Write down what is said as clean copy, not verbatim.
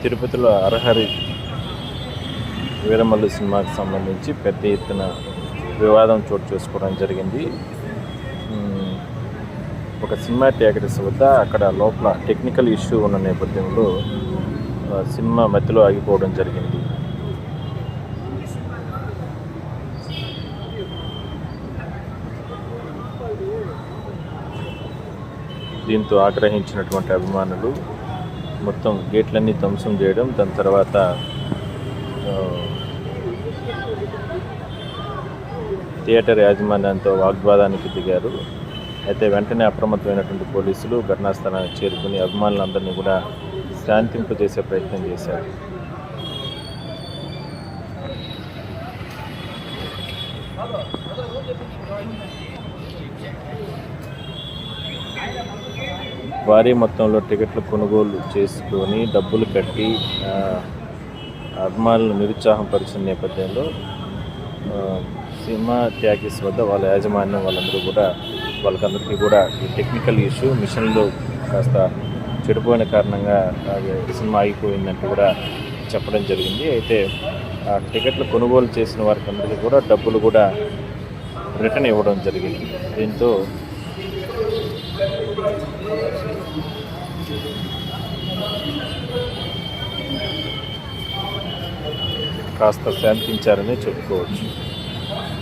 తిరుపతిలో అరహరి వీరమల్లు సినిమాకి సంబంధించి పెద్ద ఎత్తున వివాదం చోటు చేసుకోవడం జరిగింది. ఒక సినిమా థియేటర్స్ వద్ద అక్కడ లోపల టెక్నికల్ ఇష్యూ ఉన్న నేపథ్యంలో సినిమా మధ్యలో ఆగిపోవడం జరిగింది. దీంతో ఆగ్రహించినటువంటి అభిమానులు మొత్తం గేట్లన్నీ ధ్వంసం చేయడం, దాని తర్వాత థియేటర్ యాజమాన్యంతో వాగ్వాదానికి దిగారు. అయితే వెంటనే అప్రమత్తమైనటువంటి పోలీసులు ఘటనా స్థలానికి చేరుకుని అభిమానులందరినీ కూడా శాంతింపజేసే ప్రయత్నం చేశారు. భారీ మొత్తంలో టికెట్లు కొనుగోలు చేసుకొని డబ్బులు కట్టి అభిమానులను నిరుత్సాహం పరిచిన నేపథ్యంలో సినిమా థియేటర్స్ వద్ద వాళ్ళ యాజమాన్యం వాళ్ళకందరికీ కూడా ఈ టెక్నికల్ ఇష్యూ మిషన్లు కాస్త చెడిపోయిన కారణంగా సినిమా ఆగిపోయిందంటూ కూడా చెప్పడం జరిగింది. అయితే ఆ టికెట్లు కొనుగోలు చేసిన వారికి అందరికీ కూడా డబ్బులు కూడా రిటర్న్ ఇవ్వడం జరిగింది. దీంతో కాస్త శాంతించారని చెప్పుకోవచ్చు.